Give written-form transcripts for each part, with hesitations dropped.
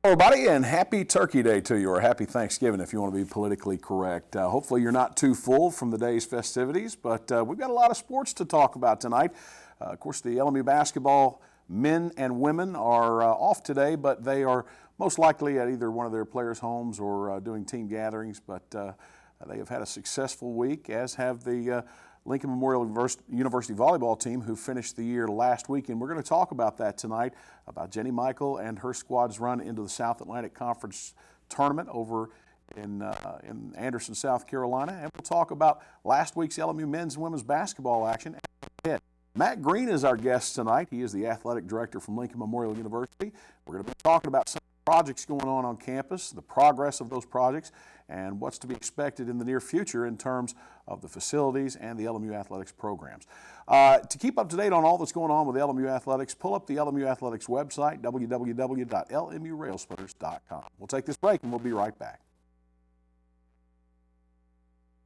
Hello, everybody, and happy Turkey Day to you, or happy Thanksgiving if you want to be politically correct. Hopefully you're not too full from the day's festivities, but we've got a lot of sports to talk about tonight. Of course, the LMU basketball men and women are off today, but they are most likely at either one of their players' homes or doing team gatherings, but they have had a successful week, as have the Lincoln Memorial University volleyball team, who finished the year last week. And we're going to talk about that tonight, about Jenny Michael and her squad's run into the South Atlantic Conference tournament over in Anderson, South Carolina. And we'll talk about last week's LMU men's and women's basketball action. Matt Green is our guest tonight. He is the athletic director from Lincoln Memorial University. We're going to be talking about some projects going on campus, the progress of those projects, and what's to be expected in the near future in terms of the facilities and the LMU athletics programs. To keep up to date on all that's going on with LMU athletics, pull up the LMU athletics website, www.lmurailsplitters.com. We'll take this break and we'll be right back.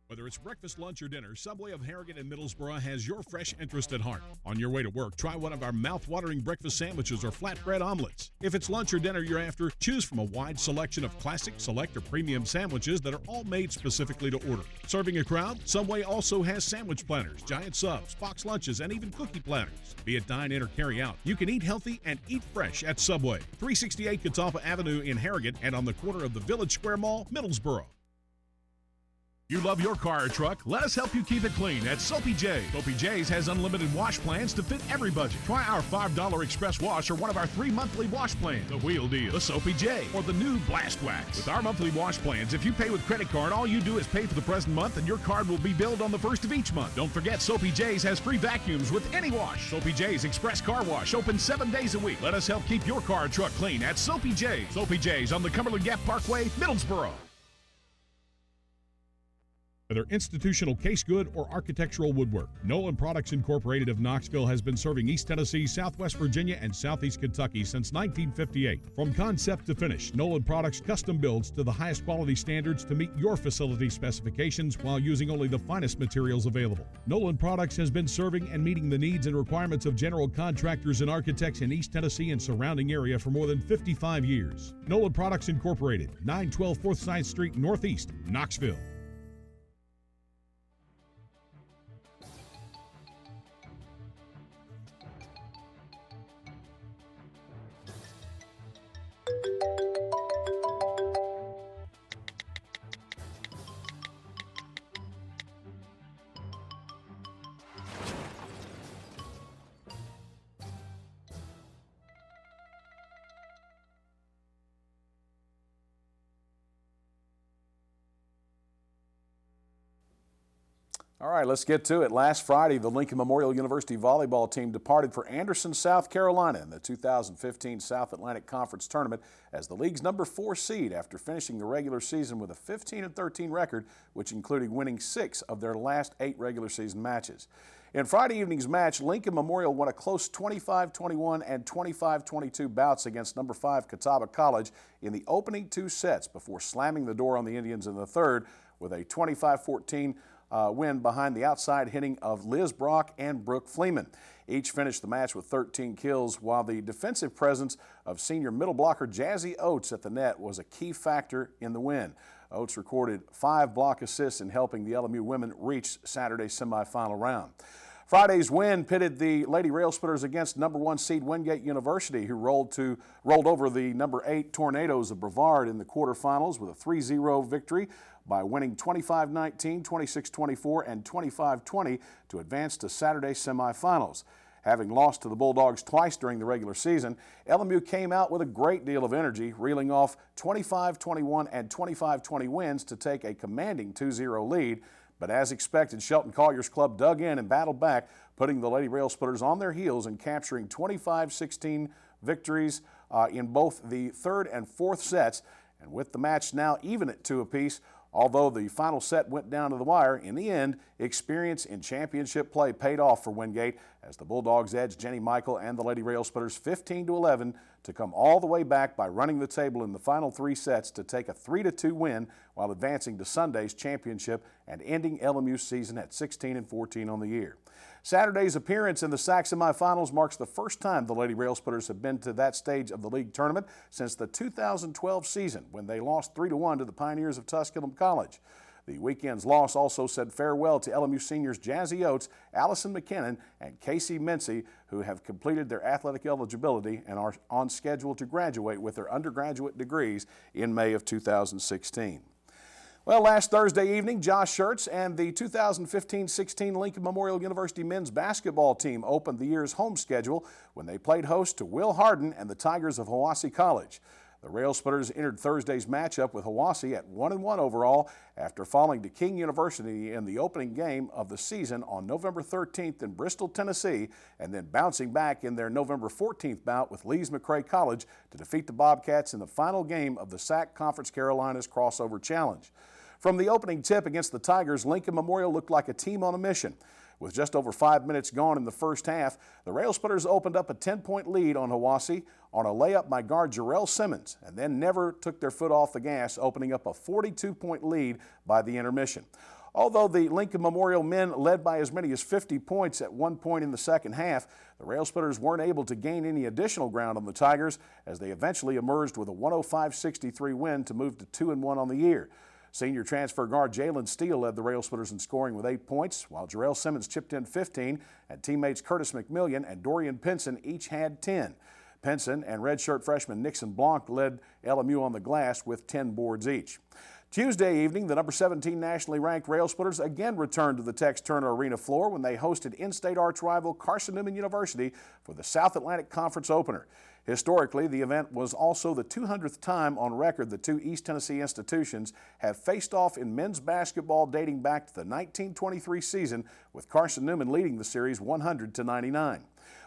Whether it's breakfast, lunch, or dinner, Subway of Harrigan and Middlesboro has your fresh interest at heart. On your way to work, try one of our mouth-watering breakfast sandwiches or flatbread omelets. If it's lunch or dinner you're after, choose from a wide selection of classic, select, or premium sandwiches that are all made specifically to order. Serving a crowd, Subway also has sandwich platters, giant subs, box lunches, and even cookie platters. Be it dine in or carry out, you can eat healthy and eat fresh at Subway. 368 Catawba Avenue in Harrigan and on the corner of the Village Square Mall, Middlesboro. You love your car or truck? Let us help you keep it clean at Soapy J's. Soapy J's has unlimited wash plans to fit every budget. Try our $5 express wash or one of our 3 monthly wash plans. The Wheel Deal, the Soapy J, or the new Blast Wax. With our monthly wash plans, if you pay with credit card, all you do is pay for the present month and your card will be billed on the first of each month. Don't forget, Soapy J's has free vacuums with any wash. Soapy J's Express Car Wash, open 7 days a week. Let us help keep your car or truck clean at Soapy J's. Soapy J's on the Cumberland Gap Parkway, Middlesboro. Whether institutional case good or architectural woodwork, Nolan Products Incorporated of Knoxville has been serving East Tennessee, Southwest Virginia, and Southeast Kentucky since 1958. From concept to finish, Nolan Products custom builds to the highest quality standards to meet your facility specifications while using only the finest materials available. Nolan Products has been serving and meeting the needs and requirements of general contractors and architects in East Tennessee and surrounding area for more than 55 years. Nolan Products Incorporated, 912 Forsyth Street Northeast, Knoxville. All right, let's get to it. Last Friday, the Lincoln Memorial University volleyball team departed for Anderson, South Carolina in the 2015 South Atlantic Conference Tournament as the league's number 4 seed after finishing the regular season with a 15-13 record, which included winning 6 of their last 8 regular season matches. In Friday evening's match, Lincoln Memorial won a close 25-21 and 25-22 bouts against number 5 Catawba College in the opening 2 sets before slamming the door on the Indians in the third with a 25-14 win behind the outside hitting of Liz Brock and Brooke Fleeman. Each finished the match with 13 kills, while the defensive presence of senior middle blocker Jazzy Oates at the net was a key factor in the win. Oates recorded 5 block assists in helping the LMU women reach Saturday's semifinal round. Friday's win pitted the Lady Railsplitters against number 1 seed Wingate University, who rolled over the number 8 Tornadoes of Brevard in the quarterfinals with a 3-0 victory by winning 25-19, 26-24, and 25-20 to advance to Saturday's semifinals. Having lost to the Bulldogs twice during the regular season, LMU came out with a great deal of energy, reeling off 25-21 and 25-20 wins to take a commanding 2-0 lead. But as expected, Shelton Collier's club dug in and battled back, putting the Lady Railsplitters on their heels and capturing 25-16 victories in both the third and fourth sets. And with the match now even at 2 apiece, although the final set went down to the wire, in the end, experience in championship play paid off for Wingate as the Bulldogs edged Jenny Michael and the Lady Railsplitters 15-11 to come all the way back by running the table in the final 3 sets to take a 3-2 win while advancing to Sunday's championship and ending LMU's season at 16-14 on the year. Saturday's appearance in the SAC semifinals marks the first time the Lady Railsplitters have been to that stage of the league tournament since the 2012 season, when they lost 3-1 to the Pioneers of Tusculum College. The weekend's loss also said farewell to LMU seniors Jazzy Oates, Allison McKinnon, and Casey Mincy, who have completed their athletic eligibility and are on schedule to graduate with their undergraduate degrees in May of 2016. Well, last Thursday evening, Josh Schertz and the 2015-16 Lincoln Memorial University men's basketball team opened the year's home schedule when they played host to Will Hardin and the Tigers of Hiwassee College. The Railsplitters entered Thursday's matchup with Hiwassee at 1-1 overall after falling to King University in the opening game of the season on November 13th in Bristol, Tennessee, and then bouncing back in their November 14th bout with Lees-McRae College to defeat the Bobcats in the final game of the SAC Conference Carolinas Crossover Challenge. From the opening tip against the Tigers, Lincoln Memorial looked like a team on a mission. With just over 5 minutes gone in the first half, the Railsplitters opened up a 10-point lead on Hiwassee on a layup by guard Jarrell Simmons, and then never took their foot off the gas, opening up a 42-point lead by the intermission. Although the Lincoln Memorial men led by as many as 50 points at one point in the second half, the Railsplitters weren't able to gain any additional ground on the Tigers as they eventually emerged with a 105-63 win to move to 2-1 on the year. Senior transfer guard Jalen Steele led the Railsplitters in scoring with 8 points, while Jarrell Simmons chipped in 15, and teammates Curtis McMillian and Dorian Pinson each had 10. Pinson and redshirt freshman Nixon Blanc led LMU on the glass with 10 boards each. Tuesday evening, the number 17 nationally ranked Railsplitters again returned to the Tex Turner Arena floor when they hosted in-state arch rival Carson Newman University for the South Atlantic Conference opener. Historically, the event was also the 200th time on record the two East Tennessee institutions have faced off in men's basketball dating back to the 1923 season, with Carson Newman leading the series 100-99.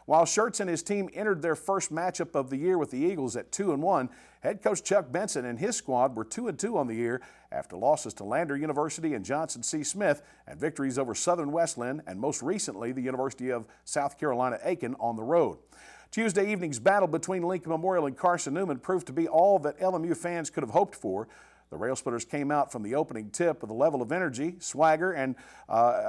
While Schertz and his team entered their first matchup of the year with the Eagles at 2-1, head coach Chuck Benson and his squad were 2-2 on the year after losses to Lander University and Johnson C. Smith and victories over Southern Westland and most recently the University of South Carolina Aiken on the road. Tuesday evening's battle between Lincoln Memorial and Carson Newman proved to be all that LMU fans could have hoped for. The Railsplitters came out from the opening tip with a level of energy, swagger, and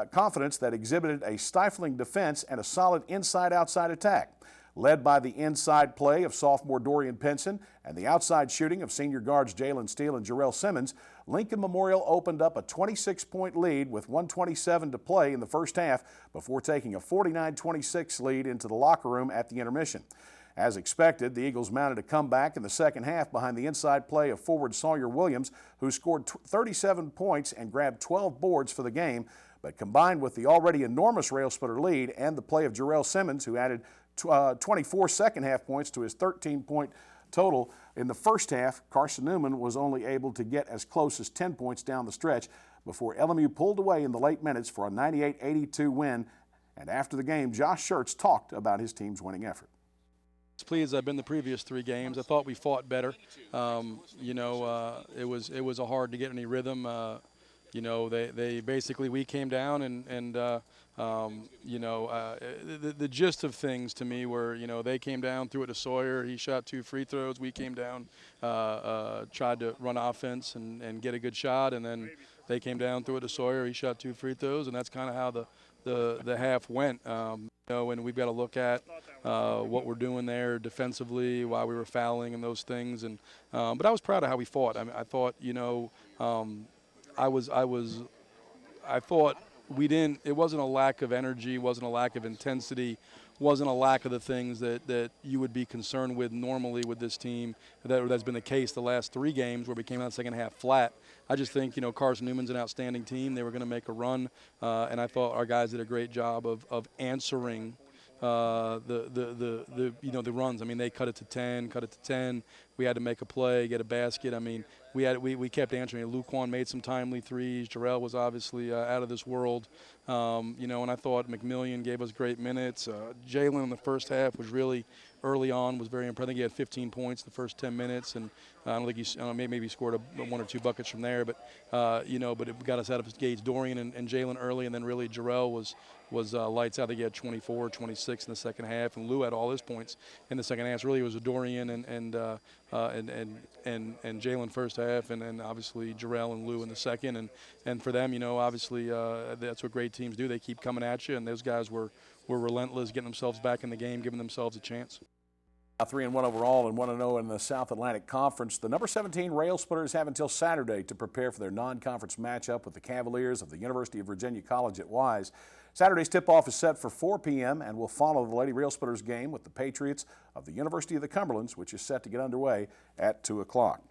confidence that exhibited a stifling defense and a solid inside-outside attack. Led by the inside play of sophomore Dorian Pinson and the outside shooting of senior guards Jalen Steele and Jarrell Simmons, Lincoln Memorial opened up a 26-point lead with 1:27 to play in the first half before taking a 49-26 lead into the locker room at the intermission. As expected, the Eagles mounted a comeback in the second half behind the inside play of forward Sawyer Williams, who scored 37 points and grabbed 12 boards for the game. But combined with the already enormous Railsplitter lead and the play of Jarrell Simmons, who added 24 second-half points to his 13-point total in the first half, Carson Newman was only able to get as close as 10 points down the stretch before LMU pulled away in the late minutes for a 98-82 win. And after the game, Josh Schertz talked about his team's winning effort. As pleased as I've been the previous 3 games. I thought we fought better. It was a hard to get any rhythm. They basically, we came down and the gist of things to me were, they came down, threw it to Sawyer. He shot 2 free throws. We came down, tried to run offense and get a good shot, and then they came down, threw it to Sawyer. He shot 2 free throws, and that's kind of how the half went. And we've got to look at what we're doing there defensively, why we were fouling and those things. And but I was proud of how we fought. I mean, I thought, I thought we didn't. It wasn't a lack of energy, wasn't a lack of intensity, wasn't a lack of the things that you would be concerned with normally with this team. That's been the case the last 3 games where we came out the second half flat. I just think Carson Newman's an outstanding team. They were going to make a run, and I thought our guys did a great job of answering the runs. I mean, they cut it to 10. We had to make a play, get a basket. I mean, we kept answering. Luquan made some timely threes. Jarrell was obviously out of this world. And I thought McMillian gave us great minutes. Jalen in the first half was really early on was very impressive. I think he had 15 points the first 10 minutes, and I don't think maybe he scored 1 or 2 buckets from there. But but it got us out of his gates. Dorian and Jalen early, and then really Jarrell was lights out. I think he had 24, 26 in the second half, and Lou had all his points in the second half. So really, it was a Dorian and and Jalen first half, and then obviously Jarrell and Lou in the second. And for them, obviously that's what great teams do. They keep coming at you, and those guys were relentless, getting themselves back in the game, giving themselves a chance. 3-1 overall and 1-0 in the South Atlantic Conference. The number 17 Railsplitters have until Saturday to prepare for their non-conference matchup with the Cavaliers of the University of Virginia College at Wise. Saturday's tip-off is set for 4 p.m. and will follow the Lady Railsplitters game with the Patriots of the University of the Cumberlands, which is set to get underway at 2 o'clock.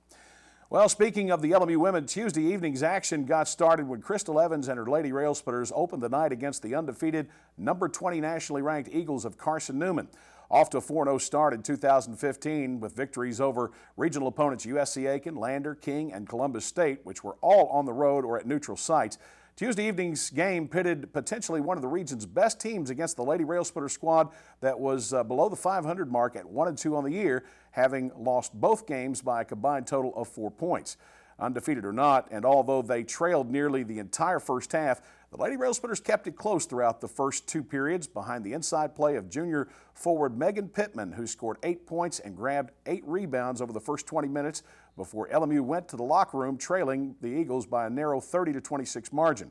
Well, speaking of the LMU women, Tuesday evening's action got started when Crystal Evans and her Lady Railsplitters opened the night against the undefeated number 20 nationally ranked Eagles of Carson Newman. Off to a 4-0 start in 2015 with victories over regional opponents USC Aiken, Lander, King, and Columbus State, which were all on the road or at neutral sites. Tuesday evening's game pitted potentially one of the region's best teams against the Lady Railsplitter squad that was below the 500 mark at 1-2 on the year, having lost both games by a combined total of 4 points. Undefeated or not, and although they trailed nearly the entire first half, the Lady Railsplitters kept it close throughout the first 2 periods behind the inside play of junior forward Megan Pittman, who scored 8 points and grabbed 8 rebounds over the first 20 minutes before LMU went to the locker room trailing the Eagles by a narrow 30-26 margin.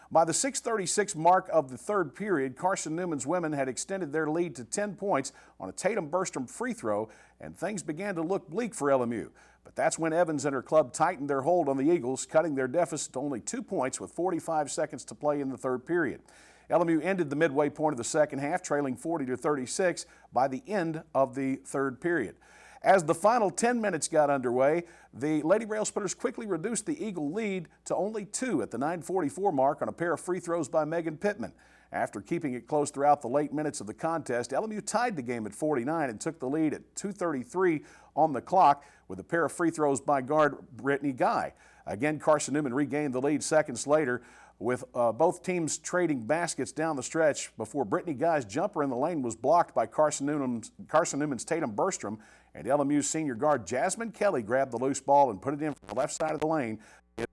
By the 6:36 mark of the third period, Carson Newman's women had extended their lead to 10 points on a Tatum Berstrom free throw, and things began to look bleak for LMU. But that's when Evans and her club tightened their hold on the Eagles, cutting their deficit to only 2 points with 45 seconds to play in the third period. LMU ended the midway point of the second half, trailing 40-36 by the end of the third period. As the final 10 minutes got underway, the Lady Railsplitters quickly reduced the Eagle lead to only 2 at the 9:44 mark on a pair of free throws by Megan Pittman. After keeping it close throughout the late minutes of the contest, LMU tied the game at 49 and took the lead at 2:33 on the clock with a pair of free throws by guard Brittany Guy. Again, Carson Newman regained the lead seconds later with both teams trading baskets down the stretch before Brittany Guy's jumper in the lane was blocked by Carson Newman's Tatum Berstrom, and LMU's senior guard Jasmine Kelly grabbed the loose ball and put it in from the left side of the lane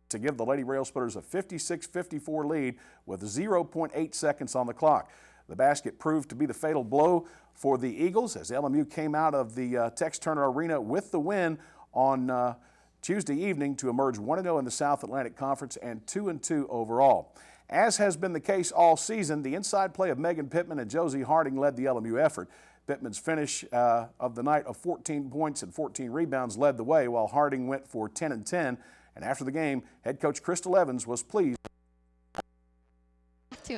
to give the Lady Railsplitters a 56-54 lead with 0.8 seconds on the clock. The basket proved to be the fatal blow for the Eagles as LMU came out of the Tex Turner Arena with the win on Tuesday evening to emerge 1-0 in the South Atlantic Conference and 2-2 overall. As has been the case all season, the inside play of Megan Pittman and Josie Harding led the LMU effort. Pittman's finish of the night of 14 points and 14 rebounds led the way, while Harding went for 10 and 10. And after the game, head coach Crystal Evans was pleased.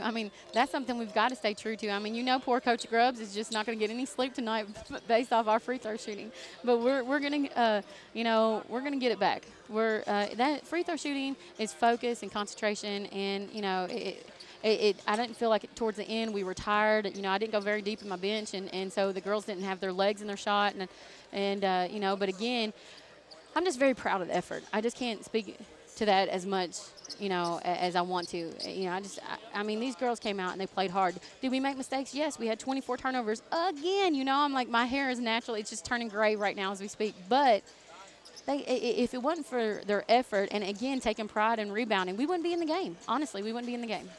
I mean, that's something we've got to stay true to. I mean, poor Coach Grubbs is just not going to get any sleep tonight based off our free throw shooting. But we're going to, we're going to get it back. That free throw shooting is focus and concentration, and I didn't feel like towards the end we were tired. I didn't go very deep in my bench, and so the girls didn't have their legs in their shot, but again, I'm just very proud of the effort. I just can't speak to that as much, as I want to. I mean, these girls came out and they played hard. Did we make mistakes? Yes, we had 24 turnovers again. I'm like, my hair is naturally, it's just turning gray right now as we speak. But if it wasn't for their effort and, again, taking pride in rebounding, we wouldn't be in the game. Honestly, we wouldn't be in the game.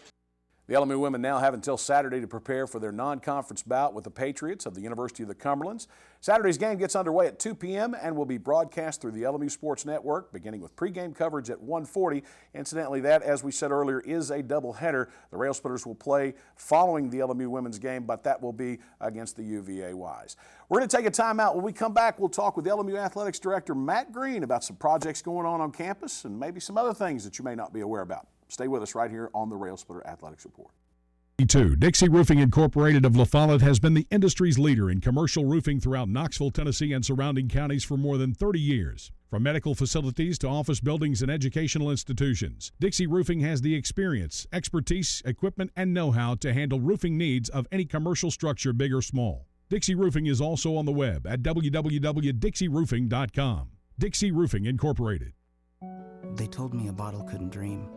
The LMU women now have until Saturday to prepare for their non-conference bout with the Patriots of the University of the Cumberlands. Saturday's game gets underway at 2 p.m. and will be broadcast through the LMU Sports Network, beginning with pregame coverage at 1:40. Incidentally, that, as we said earlier, is a doubleheader. The Railsplitters will play following the LMU women's game, but that will be against the UVA Wise. We're going to take a timeout. When we come back, we'll talk with LMU Athletics Director Matt Green about some projects going on campus and maybe some other things that you may not be aware about. Stay with us right here on the Railsplitter Athletics Report. Dixie Roofing Incorporated of La Follette has been the industry's leader in commercial roofing throughout Knoxville, Tennessee, and surrounding counties for more than 30 years. From medical facilities to office buildings and educational institutions, Dixie Roofing has the experience, expertise, equipment, and know-how to handle roofing needs of any commercial structure, big or small. Dixie Roofing is also on the web at www.dixieroofing.com. Dixie Roofing Incorporated. They told me a bottle couldn't dream.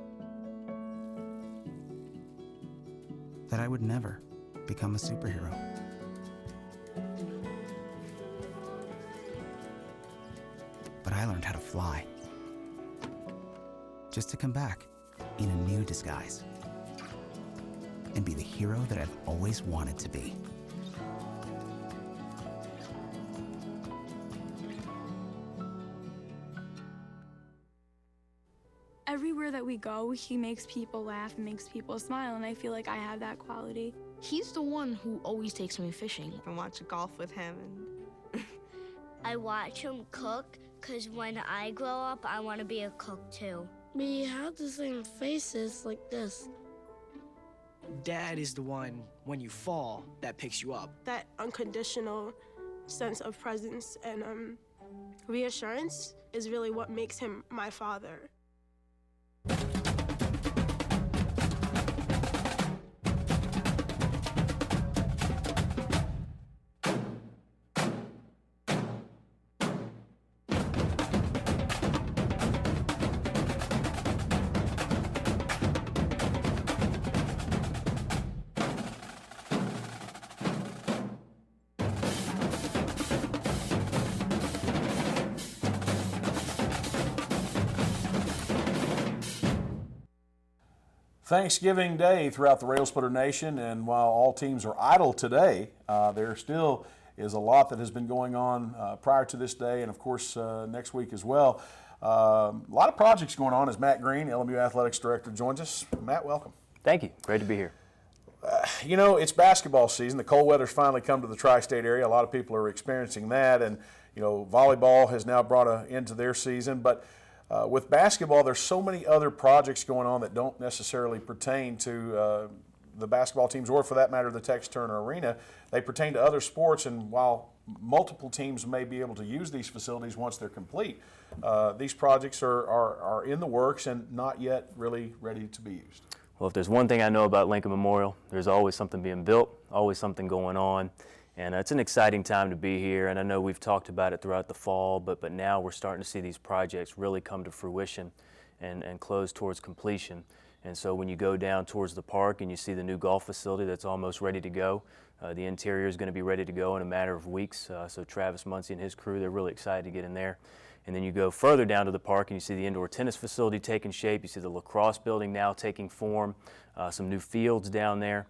That I would never become a superhero. But I learned how to fly. Just to come back in a new disguise. And be the hero that I've always wanted to be. Everywhere that we go, he makes people laugh and makes people smile, and I feel like I have that quality. He's the one who always takes me fishing. And watch golf with him. And I watch him cook because when I grow up, I want to be a cook too. We have the same faces like this. Dad is the one, when you fall, that picks you up. That unconditional sense of presence and reassurance is really what makes him my father. Thanksgiving Day throughout the Railsplitter Nation, and while all teams are idle today, there still is a lot that has been going on prior to this day, and of course next week as well. A lot of projects going on as Matt Green, LMU Athletics Director, joins us. Matt, welcome. Thank you. Great to be here. You know, it's basketball season. The cold weather's finally come to the tri-state area. A lot of people are experiencing that, and you know, volleyball has now brought an end to their season, but with basketball, there's so many other projects going on that don't necessarily pertain to the basketball teams, or for that matter, the Tex Turner Arena. They pertain to other sports, and while multiple teams may be able to use these facilities once they're complete, these projects are in the works and not yet really ready to be used. Well, if there's one thing I know about Lincoln Memorial, there's always something being built, always something going on. And it's an exciting time to be here, and I know we've talked about it throughout the fall, but now we're starting to see these projects really come to fruition and close towards completion. And so when you go down towards the park and you see the new golf facility that's almost ready to go, the interior is going to be ready to go in a matter of weeks. So Travis Muncie and his crew, they're really excited to get in there. And then you go further down to the park and you see the indoor tennis facility taking shape. You see the lacrosse building now taking form, some new fields down there.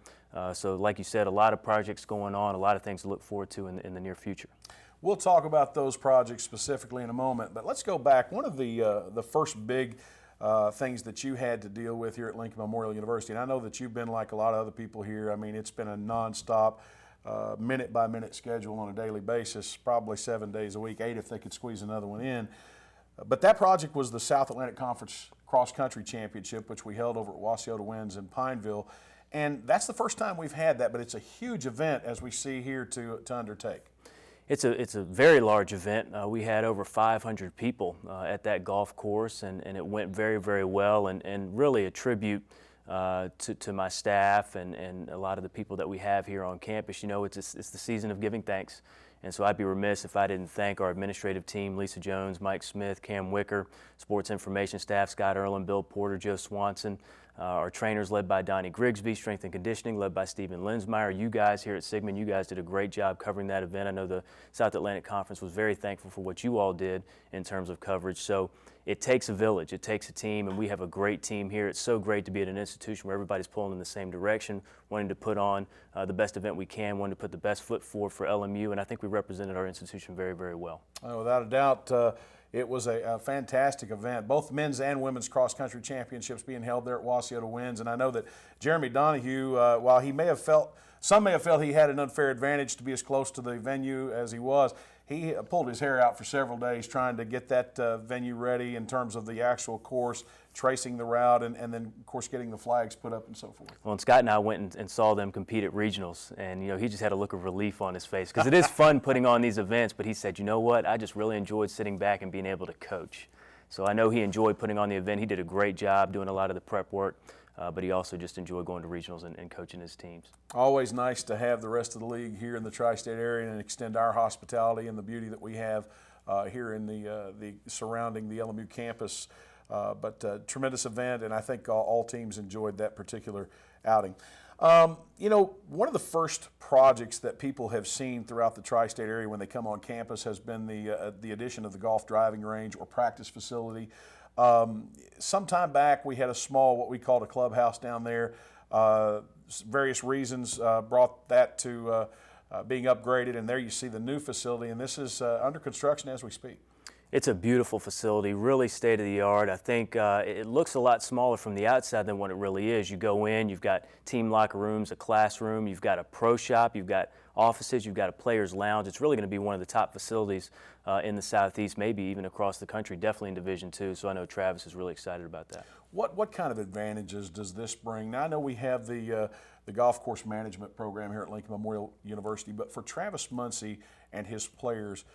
So like you said, a lot of projects going on, a lot of things to look forward to in the near future. We'll talk about those projects specifically in a moment, but let's go back. One of the first big things that you had to deal with here at Lincoln Memorial University, and I know that you've been like a lot of other people here. I mean, it's been a nonstop, minute-by-minute schedule on a daily basis, probably 7 days a week, 8 if they could squeeze another one in. But that project was the South Atlantic Conference Cross Country Championship, which we held over at Wasiota Winds in Pineville. And that's the first time we've had that, but it's a huge event, as we see here, to undertake. It's a very large event. We had over 500 people at that golf course, and it went very, very well, and really a tribute to my staff and a lot of the people that we have here on campus. You know, it's the season of giving thanks. And so I'd be remiss if I didn't thank our administrative team, Lisa Jones, Mike Smith, Cam Wicker, sports information staff, Scott Erlin, Bill Porter, Joe Swanson, our trainers led by Donnie Grigsby, strength and conditioning led by Stephen Linsmeyer. You guys here at Sigmund, you guys did a great job covering that event. I know the South Atlantic Conference was very thankful for what you all did in terms of coverage. So it takes a village, it takes a team, and we have a great team here. It's so great to be at an institution where everybody's pulling in the same direction, wanting to put on the best event we can, wanting to put the best foot forward for LMU, and I think we represented our institution very, very well. Without a doubt, it was a fantastic event. Both men's and women's cross-country championships being held there at Wasiota Winds, and I know that Jeremy Donahue, while he may have felt, some may have felt he had an unfair advantage to be as close to the venue as he was, he pulled his hair out for several days trying to get that venue ready in terms of the actual course, tracing the route, and then, of course, getting the flags put up and so forth. Well, and Scott and I went and saw them compete at regionals, and, you know, he just had a look of relief on his face because it is fun putting on these events, but he said, you know what, I just really enjoyed sitting back and being able to coach. So I know he enjoyed putting on the event. He did a great job doing a lot of the prep work. But he also just enjoyed going to regionals and coaching his teams. Always nice to have the rest of the league here in the tri-state area and extend our hospitality and the beauty that we have here in the surrounding the LMU campus. But tremendous event, and I think all teams enjoyed that particular outing. You know, one of the first projects that people have seen throughout the tri-state area when they come on campus has been the addition of the golf driving range or practice facility. Some time back, we had a small, what we called a clubhouse down there. Various reasons brought that to being upgraded, and there you see the new facility, and this is under construction as we speak. It's a beautiful facility, really state-of-the-art. I think it looks a lot smaller from the outside than what it really is. You go in, you've got team locker rooms, a classroom, you've got a pro shop, you've got offices, you've got a player's lounge. It's really going to be one of the top facilities in the Southeast, maybe even across the country, definitely in Division II. So I know Travis is really excited about that. What kind of advantages does this bring? Now I know we have the golf course management program here at Lincoln Memorial University, but for Travis Muncy and his players,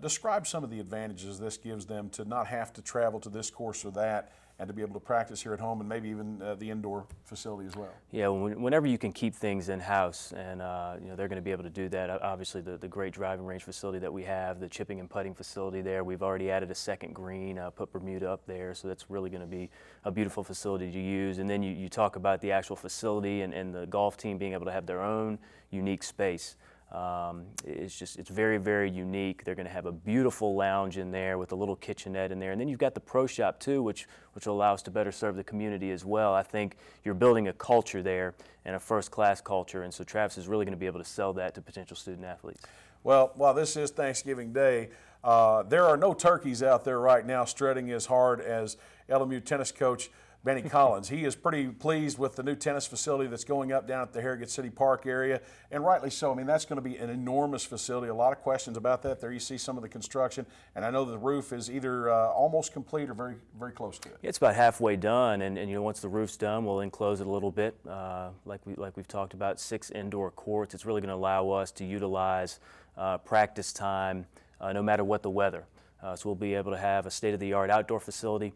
describe some of the advantages this gives them to not have to travel to this course or that, and to be able to practice here at home, and maybe even the indoor facility as well. Yeah, whenever you can keep things in-house, and you know, they're going to be able to do that. Obviously, the great driving range facility that we have, the chipping and putting facility there, we've already added a second green, put Bermuda up there, so that's really going to be a beautiful facility to use. And then you talk about the actual facility and the golf team being able to have their own unique space. It's very, very unique. They're going to have a beautiful lounge in there with a little kitchenette in there. And then you've got the pro shop too, which will allow us to better serve the community as well. I think you're building a culture there, and a first-class culture, and so Travis is really going to be able to sell that to potential student athletes. Well, while this is Thanksgiving Day, there are no turkeys out there right now strutting as hard as LMU tennis coach Benny Collins. He is pretty pleased with the new tennis facility that's going up down at the Harrogate City Park area, and rightly so. I mean, that's going to be an enormous facility. A lot of questions about that. There you see some of the construction, and I know the roof is either almost complete or very, very close to it. It's about halfway done, and you know, once the roof's done, we'll enclose it a little bit. Like we've talked about, 6 indoor courts. It's really going to allow us to utilize practice time no matter what the weather. So we'll be able to have a state-of-the-art outdoor facility,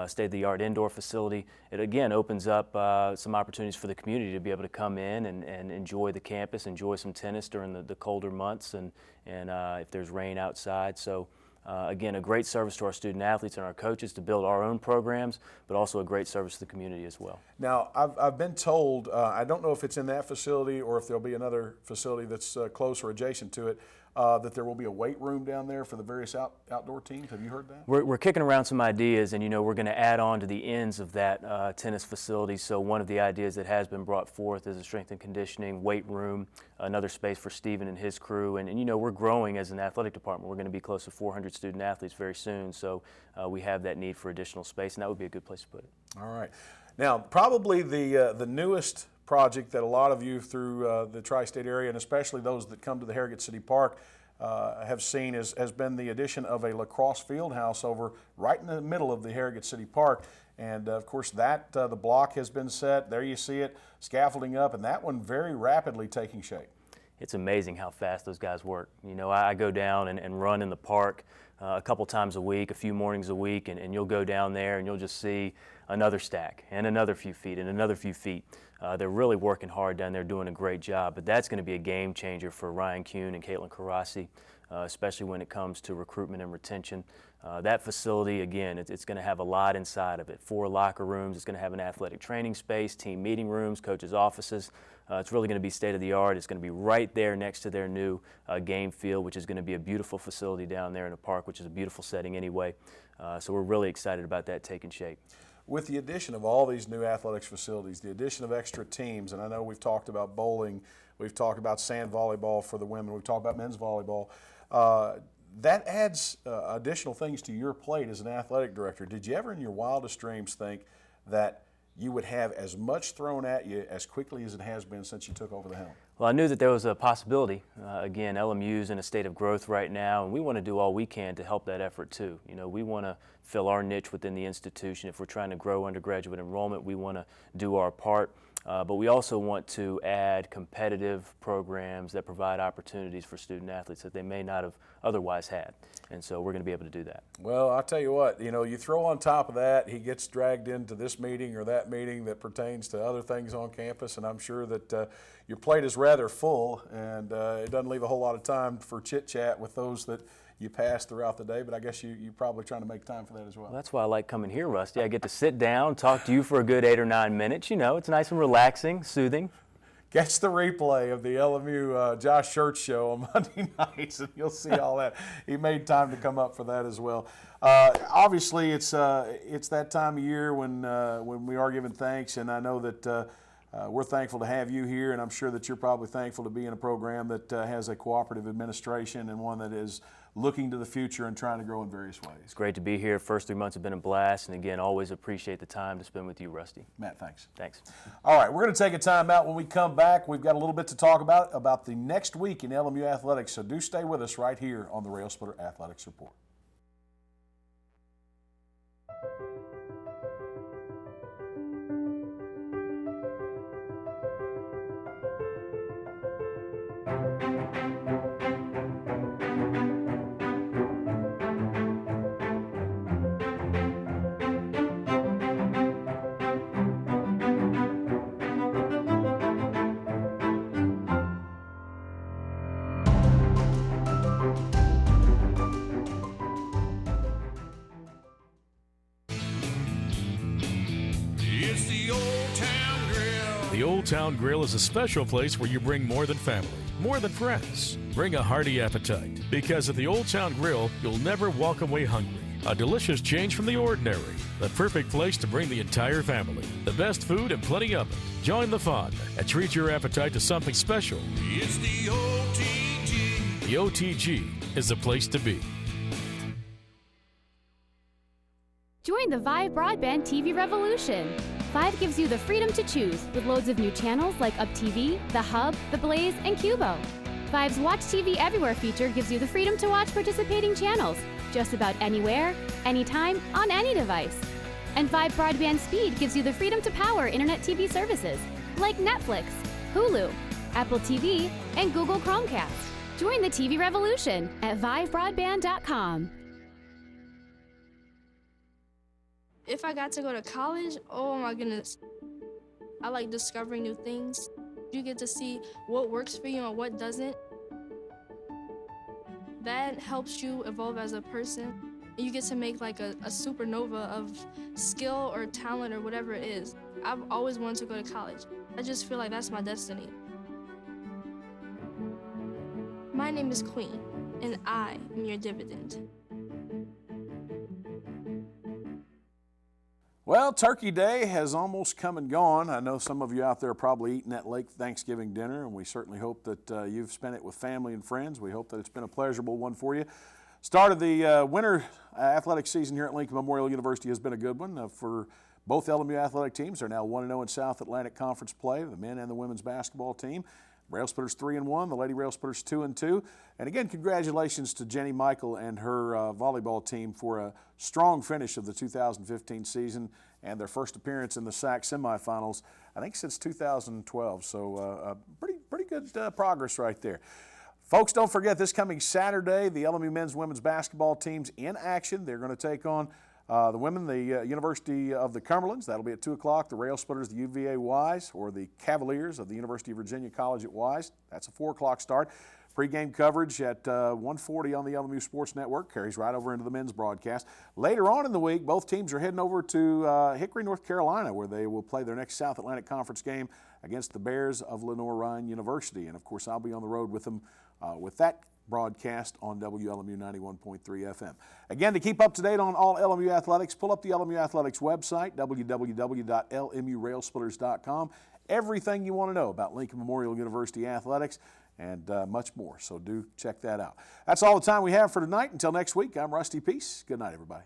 state-of-the-art indoor facility. It again opens up some opportunities for the community to be able to come in and enjoy the campus, enjoy some tennis during the colder months, and if there's rain outside. So again, a great service to our student athletes and our coaches to build our own programs, but also a great service to the community as well. Now, I've been told, I don't know if it's in that facility or if there'll be another facility that's close or adjacent to it, that there will be a weight room down there for the various outdoor teams. Have you heard that? We're kicking around some ideas, and you know, we're going to add on to the ends of that tennis facility. So one of the ideas that has been brought forth is a strength and conditioning weight room, another space for Stephen and his crew. And you know, we're growing as an athletic department. We're going to be close to 400 student athletes very soon. So we have that need for additional space, and that would be a good place to put it. All right. Now, probably the newest project that a lot of you through the tri-state area, and especially those that come to the Harrogate City Park, have seen has been the addition of a lacrosse field house over right in the middle of the Harrogate City Park. And of course that the block has been set. There you see it, scaffolding up, and that one very rapidly taking shape. It's amazing how fast those guys work. You know, I go down and run in the park a couple times a week, a few mornings a week, and you'll go down there and you'll just see another stack and another few feet and another few feet. They're really working hard down there, doing a great job, but that's going to be a game changer for Ryan Kuhn and Caitlin Karasi, especially when it comes to recruitment and retention. That facility, again, it's going to have a lot inside of it. 4 locker rooms, it's going to have an athletic training space, team meeting rooms, coaches' offices. It's really going to be state-of-the-art. It's going to be right there next to their new game field, which is going to be a beautiful facility down there in the park, which is a beautiful setting anyway. So we're really excited about that taking shape. With the addition of all these new athletics facilities, the addition of extra teams, and I know we've talked about bowling, we've talked about sand volleyball for the women, we've talked about men's volleyball, that adds additional things to your plate as an athletic director. Did you ever in your wildest dreams think that you would have as much thrown at you as quickly as it has been since you took over the helm? Well, I knew that there was a possibility. Again, LMU's in a state of growth right now, and we want to do all we can to help that effort too. You know, we want to fill our niche within the institution. If we're trying to grow undergraduate enrollment, we want to do our part. But we also want to add competitive programs that provide opportunities for student athletes that they may not have otherwise had. And so we're going to be able to do that. Well, I'll tell you what, you know, you throw on top of that, he gets dragged into this meeting or that meeting that pertains to other things on campus, and I'm sure that your plate is rather full, and it doesn't leave a whole lot of time for chit-chat with those that you pass throughout the day, but I guess you're probably trying to make time for that as well. Well, that's why I like coming here, Rusty. I get to sit down, talk to you for a good 8 or 9 minutes. You know, it's nice and relaxing, soothing. Catch the replay of the LMU Josh Schertz show on Monday nights, and you'll see all that. He made time to come up for that as well. Obviously, it's that time of year when we are giving thanks, and I know that we're thankful to have you here, and I'm sure that you're probably thankful to be in a program that has a cooperative administration and one that is looking to the future and trying to grow in various ways. It's great to be here. First 3 months have been a blast, and again, always appreciate the time to spend with you, Rusty. Matt, thanks. Thanks. All right, we're going to take a time out. When we come back, we've got a little bit to talk about the next week in LMU athletics, so do stay with us right here on the Railsplitter Athletics Report. It's the Old Town Grill. The Old Town Grill is a special place where you bring more than family, more than friends. Bring a hearty appetite, because at the Old Town Grill, you'll never walk away hungry. A delicious change from the ordinary. The perfect place to bring the entire family. The best food and plenty of it. Join the fun and treat your appetite to something special. It's the OTG. The OTG is the place to be. Join the Vive Broadband TV revolution. Vive gives you the freedom to choose with loads of new channels like Up TV, The Hub, The Blaze, and Cubo. Vive's Watch TV Everywhere feature gives you the freedom to watch participating channels just about anywhere, anytime, on any device. And Vive Broadband Speed gives you the freedom to power internet TV services like Netflix, Hulu, Apple TV, and Google Chromecast. Join the TV revolution at vivebroadband.com. If I got to go to college, oh my goodness. I like discovering new things. You get to see what works for you and what doesn't. That helps you evolve as a person. You get to make like a supernova of skill or talent or whatever it is. I've always wanted to go to college. I just feel like that's my destiny. My name is Queen, and I am your dividend. Well, Turkey Day has almost come and gone. I know some of you out there are probably eating that late Thanksgiving dinner, and we certainly hope that you've spent it with family and friends. We hope that it's been a pleasurable one for you. Start of the winter athletic season here at Lincoln Memorial University has been a good one for both LMU athletic teams. They're now 1-0 in South Atlantic Conference play, the men and the women's basketball team. Railsplitters 3-1, the Lady Railsplitters 2-2. And again, congratulations to Jenny Michael and her volleyball team for a strong finish of the 2015 season and their first appearance in the SAC semifinals, I think since 2012. So pretty good progress right there. Folks, don't forget this coming Saturday, the LMU men's and women's basketball teams in action. They're going to take on the women, the University of the Cumberlands. That'll be at 2 o'clock. The Railsplitters, the UVA Wise, or the Cavaliers of the University of Virginia College at Wise. That's a 4 o'clock start. Pre-game coverage at 1:40 on the LMU Sports Network. Carries right over into the men's broadcast. Later on in the week, both teams are heading over to Hickory, North Carolina, where they will play their next South Atlantic Conference game against the Bears of Lenoir-Rhyne University. And, of course, I'll be on the road with them with that broadcast on WLMU 91.3 FM. Again, to keep up to date on all LMU athletics, pull up the LMU Athletics website, www.lmurailsplitters.com. Everything you want to know about Lincoln Memorial University athletics and much more. So do check that out. That's all the time we have for tonight. Until next week, I'm Rusty Peace. Good night, everybody.